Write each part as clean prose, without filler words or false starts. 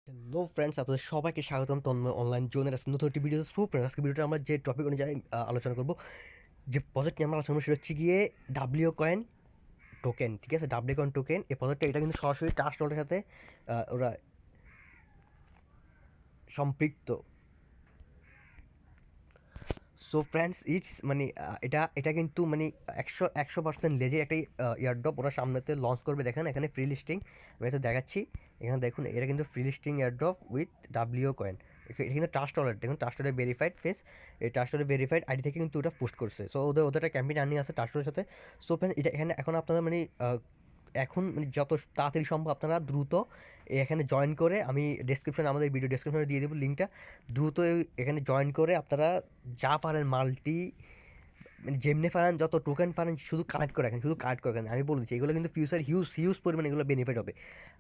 Hello friends, আপনাদের সবাইকে স্বাগতম তন্ময় অনলাইন জোনের আজকে নতুন একটি ভিডিও। সো ফ্রেন্ডস, আজকে ভিডিওটা আমরা যে টপিক অনুযায়ী আলোচনা করব, যে প্রজেক্ট নিয়ে আমরা আলোচনা করবো সেটা হচ্ছে গিয়ে ডাব্লিউ কয়েন টোকেন। ঠিক আছে, ডাব্লিউ কয়েন টোকেন এই প্রজেক্টটা, এটা কিন্তু সরাসরি ট্রাস্ট ওয়ালেটের সাথে ওরা সম্পৃক্ত। সো ফ্রেন্ডস, ইটস মানে এটা এটা কিন্তু মানে 100% লেজে একটা ইয়ারড্রপ ওরা সামনেতে লঞ্চ করবে। দেখেন এখানে ফ্রি লিস্টিং আমি তো দেখাচ্ছি। এখানে দেখুন, এটা কিন্তু free listing airdrop with W coin. এটা কিন্তু ট্রাস্ট ওয়ালেট, দেখুন ট্রাস্ট ওয়ালেট ভেরিফাইড ফেস, এই ট্রাস্ট ওয়ালেট ভেরিফাইড আইডি থেকে কিন্তু ওটা পোস্ট করছে। সো ওদের একটা ক্যাম্পেইন আর্নিং আছে ট্রাস্ট ওয়ালেটের সাথে। সো ফ্রেন্ডস, এটা এখানে এখন আপনারা মানে এখন মানে যত তাড়াতাড়ি সম্ভব আপনারা দ্রুত এখানে জয়েন করে, আমি ডেসক্রিপশনে আমাদের ভিডিও ডেসক্রিপশনে দিয়ে দেবো লিঙ্কটা। দ্রুত এখানে জয়েন করে আপনারা যা পারেন মাল্টি মানে যেমনি পারেন যত টোকেন পারেন শুধু কালেক্ট করে রাখেন, শুধু কালেক্ট করে রাখেন। আমি বলে দিচ্ছি এগুলো কিন্তু ফিউচার হিউজ হিউজ পরিমাণে এগুলো বেনিফিট হবে।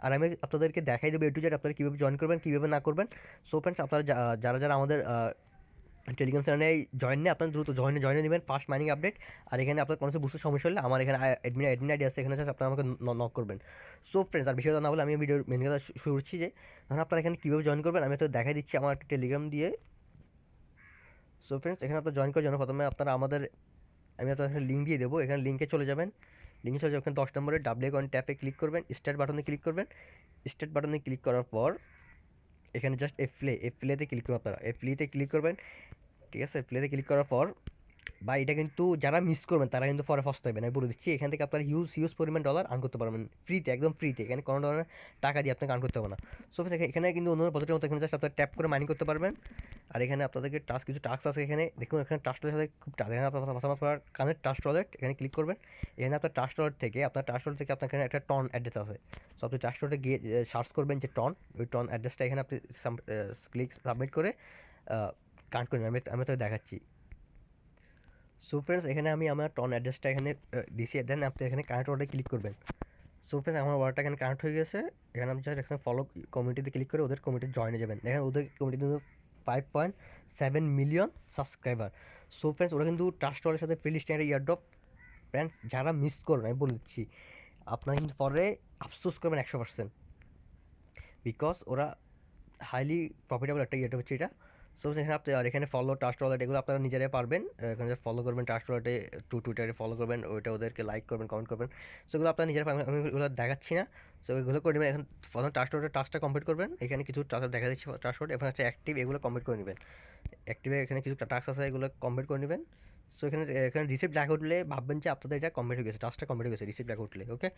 আর আমি আপনাদেরকে দেখাই দেবো টু জেড আপনারা কীভাবে জয়েন করবেন, কীভাবে না করবেন। সো ফ্রেন্ডস, আপনারা যারা যারা আমাদের টেলিগ্রাম চ্যানেলে জয়েন নিয়ে আপনারা দ্রুত জয়েনে নেবেন, ফার্স্ট মাইনিং আপডেট। আর এখানে আপনার কোনো কিছু বুঝতে সমস্যা হলে আমার এখানে অ্যাডমিন আইডি আছে, এখানে জাস্ট আপনারা আমাকে নক করবেন। সো ফ্রেন্ডস, আর বিষয় না বলে আমি ভিডিওর মেন কথা শুরু করছি, যে ধরুন আপনারা এখানে কীভাবে জয়েন করবেন আমি তো দেখাই দিচ্ছি আমার একটা টেলিগ্রাম দিয়ে। সো ফ্রেন্ডস, এখানে আপনার জয়েন করার জন্য প্রথমে আপনারা আমাদের, আমি আপনার এখানে লিঙ্ক দিয়ে দেবো, এখানে লিঙ্কে চলে যাবেন। লিঙ্কে চলে যাবেন, ওখানে 10 নম্বরে ডাব্লিউ কয়েন ট্যাপে ক্লিক করবেন, স্টার্ট বাটনে ক্লিক করবেন। স্টার্ট বাটনে ক্লিক করার পর এখানে জাস্ট এফ্লেতে ক্লিক করবেন, আপনারা এফ্লিতে ক্লিক করবেন। ঠিক আছে, প্লেতে ক্লিক করার পর বা এটা কিন্তু যারা মিস করবেন তারা কিন্তু পরে পস্তাবেন। আমি বলে দিচ্ছি এখান থেকে আপনারা হিউজ হিউজ পরিমাণ ডলার আর্ন করতে পারবেন ফ্রিতে, একদম ফ্রিতে। এখানে কোনো ধরনের টাকা দিয়ে আপনাকে আর্ন করতে হবে না। সো এখানে কিন্তু অন্য প্রজেক্টের মতো এখানে জাস্ট আপনারা ট্যাপ করে মাইনিং করতে পারবেন। আর এখানে আপনাদেরকে কিছু টাস্ক আছে এখানে দেখুন। এখানে ট্রাস্টের সাথে খুব এখানে আপনার আপনার কানেক্ট ট্রাস্ট ওয়ালেট, এখানে ক্লিক করবেন। এখানে আপনার ট্রাস্ট ওয়ালেট থেকে আপনার এখানে একটা টন অ্যাড্রেস আছে। সো আপনি ট্রাস্ট ওয়ালেটে গিয়ে সার্চ করবেন যে টন, ওই টন অ্যাড্রেসটা এখানে আপনি ক্লিক সাবমিট করে কানেক্ট করে নেবেন। আমি তো দেখাচ্ছি। সো ফ্রেন্ডস, এখানে আমি আমার টন অ্যাড্রেসটা এখানে দিছি, দেন আপনি এখানে কানেক্ট ওয়ার্ডে ক্লিক করবেন। সো ফ্রেন্ডস, আমার ওয়ার্ডটা এখানে কানেক্ট হয়ে গেছে। এখানে আপনি জাস্ট এখানে ফলো কমিউনিটিতে ক্লিক করে ওদের কমিটি জয়েনে যাবেন। দেখেন ওদের কমিটিতে কিন্তু 5.7 মিলিয়ন সাবস্ক্রাইবার। সো ফ্রেন্ডস, ওরা কিন্তু ট্রাস্ট ওয়ালের সাথে ফ্রি লিস্টিং একটা ইয়ারড্রপ। ফ্রেন্ডস, যারা মিস করবেন আমি বলে দিচ্ছি আপনারা কিন্তু পরে আফসোস করবেন 100%, বিকজ ওরা হাইলি প্রফিটেবল একটা ইয়েটা হচ্ছে এটা। সো এখানে আপনি আর এখানে ফলো ট্রাস্ট ওয়ালেট এগুলো আপনারা নিজেরাই পারবেন। এখানে ফলো করবেন ট্রাস্ট ওয়ালেটে, টুইটারে ফলো করবেন, ওইটা ওদেরকে লাইক করবেন, কমেন্ট করবেন। সো এগুলো আপনারা নিজেরা পারবেন, আমি এগুলো দেখাচ্ছি না। সো এগুলো করে নেবেন। এখন প্রথম ট্রাস্ট ওয়ালেটের টাস্কটা কমপ্লিট করবেন। এখানে কিছু টাস্ক দেখা দিচ্ছি ট্রাস্ট ওয়ালেট, এখানে হচ্ছে অ্যাক্টিভ, এগুলো কমপ্লিট করে নেবেন। অ্যাক্টিভে এখানে কিছু টাস্ক আছে, এগুলো কমপ্লিট করে নেবেন। সো এখানে এখানে রিসিপ্ট লেখা উঠলে ভাববেন যে আপনাদের এটা কমপ্লিট হয়ে গেছে, টাস্কটা কমপ্লিট হয়ে গেছে রিসিপ্ট লেখা উঠলে। ওকে,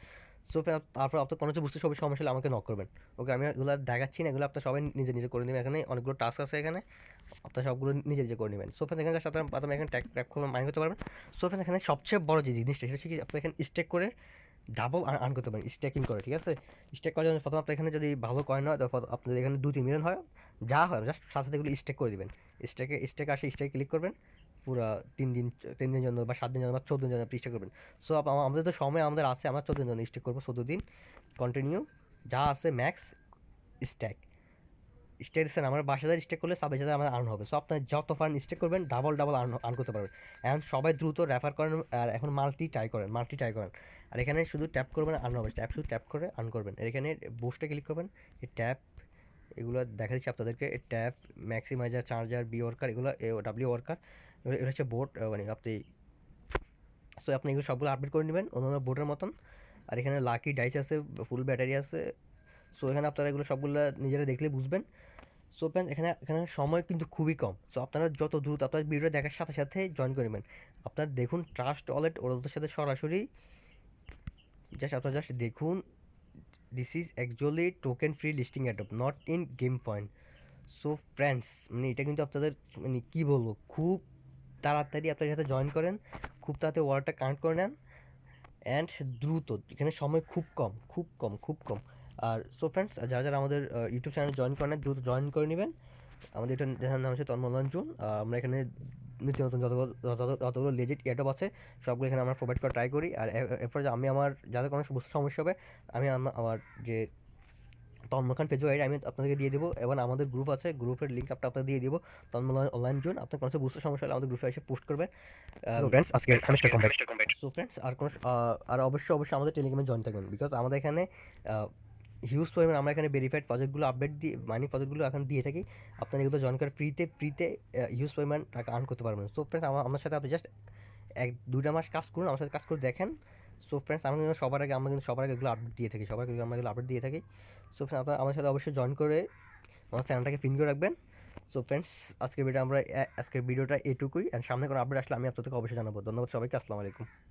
সো তারপর আপনার কোনো কিছু বুঝতে সবই সমস্যা হলে আমাকে নক করবেন। ওকে, আমি এগুলো দেখাচ্ছি না, এগুলো আপনার সবাই নিজে নিজে করে নেবেন। এখানে অনেকগুলো টাস্ক আছে, এখানে আপনার সবগুলো নিজে নিজে করে নেবেন। সো ফ্রেন্ডস, এখানে জাস্ট আপনার প্রথমে এখানে ট্যাপ করে মাইন করতে পারবেন। সো ফ্রেন্ডস, এখানে সবচেয়ে বড় যে জিনিসটা সেটা হচ্ছে কি আপনি এখানে স্টেক করে ডাবল আর্ন করতে পারেন, স্টেকিং করে। ঠিক আছে, স্টেক করার জন্য প্রথমে আপনার এখানে যদি ভালো কয়েন হয় তারপর আপনাদের এখানে 2-3 মিলিয়ন হয়, যা হয় জাস্ট সাথে সাথে এগুলো স্টেক করে দিবেন। স্টেক আসে, স্টেক ক্লিক করবেন। পুরো 3 দিন জন্য বা 7 দিন জন্য বা 14 দিন জন্য আপনি স্টেক করবেন। সো আমাদের তো সময় আমাদের আছে, আমরা 14 দিন জন্য স্টেক করবো, 14 দিন কন্টিনিউ যা আছে ম্যাক্স স্ট্যাক। স্টেক দিচ্ছেন আমার 22,000 স্টেক করলে 26,000 আমার আর্ন হবে। সো আপনার যত ফান্ড স্টেক করবেন ডাবল ডাবল আর্ন করতে পারবেন। এখন সবাই দ্রুত রেফার করেন আর এখন মাল্টি ট্রাই করেন। আর এখানে শুধু ট্যাপ করবেন আর্ন হবে, শুধু ট্যাপ করে আর্ন করবেন। আর এখানে বুস্টে ক্লিক করবেন, এই ট্যাপ এগুলো দেখা দিচ্ছি আপনাদেরকে, এই ট্যাপ ম্যাক্সিমাইজার, চার্জার, বি ওয়ার্কার, এগুলো ডাব্লিউ ওয়ার্কার, এটা হচ্ছে বোর্ড মানে আপনি। সো আপনি এগুলো সবগুলো আপডেট করে নেবেন অন্যান্য বোর্ডের মতন। আর এখানে লাকি ডাইস আছে, ফুল ব্যাটারি আছে। সো এখানে আপনারা এগুলো সবগুলো নিজেরা দেখলে বুঝবেন। সো ফ্রেন্ডস, এখানে এখানে সময় কিন্তু খুবই কম। সো আপনারা যত দ্রুত আপনার ভিডিও দেখার সাথে সাথে জয়েন করে নেবেন। আপনার দেখুন ট্রাস্ট ওয়ালেট ওদের সাথে সরাসরি আপনারা জাস্ট দেখুন, this is actually token free listing অ্যাডপ, not in game point. So friends, মানে এটা কিন্তু আপনাদের মানে কী বলবো, খুব তাড়াতাড়ি আপনার সাথে জয়েন করেন, খুব তাড়াতাড়ি ওয়ালেটটা কানেক্ট করে নেন অ্যান্ড দ্রুত। এখানে সময় খুব কম। আর সো ফ্রেন্ডস, যারা যারা আমাদের ইউটিউব চ্যানেল জয়েন করেন দ্রুত জয়েন করে নেবেন। আমাদের এটা যার নাম হচ্ছে তন্মলাঞ্জন। আমরা এখানে নিত্য নতুন যতগুলো লেজিট এয়ারডপ আছে সবগুলো এখানে আমরা প্রোভাইড করা ট্রাই করি। আর এরপরে আমি আমার যাদের কোনো বুঝতে সমস্যা হবে আমি আমার যে তন্ময় খান ফেসবুক আইডি আমি আপনাদেরকে দিয়ে দেবো, এবং আমাদের গ্রুপ আছে, গ্রুপের লিঙ্ক আপনাদের দিয়ে দিব, তন্ময় অনলাইন জোন। আপনার কোনো বুঝতে সমস্যা হলে আমাদের গ্রুপে এসে পোস্ট করবেন। ফ্রেন্ডস, আজকে সেমিস্টার কমপ্লিট। সো ফ্রেন্ডস, আর অবশ্যই আমাদের টেলিগ্রামে জয়েন থাকবেন, বিকজ আমাদের এখানে হিউজ পরিমাণ আমরা এখানে ভেরিফাইড প্রজেক্টগুলো আপডেট দিয়ে মাইনিং প্রজেক্টগুলো এখন দিয়ে থাকি। আপনারা এগুলো জয়েন করে ফ্রিতে হিউজ পরিমাণ টাকা আর্ন করতে পারবেন। সো ফ্রেন্ডস আমার সাথে আপনি জাস্ট 1-2টা মাস কাজ করুন, আমার সাথে কাজ করে দেখেন। সো ফ্রেন্ডস আমরা কিন্তু সবার আগে এগুলো আপডেট দিয়ে থাকি, আমরা এগুলো আপডেট দিয়ে থাকি। সো ফ্রেন্ডস আপনারা আমার সাথে অবশ্যই জয়েন করে আমার চ্যানেলটাকে পিন করে রাখবেন। সো ফ্রেন্ডস আজকের ভিডিওটা এটুকুই, অ্যান্ড সামনে কোনো আপডেট আসলে আমি আপনাদেরকে অবশ্যই জানাবো। ধন্যবাদ সবাইকে, আসসালামু আলাইকুম।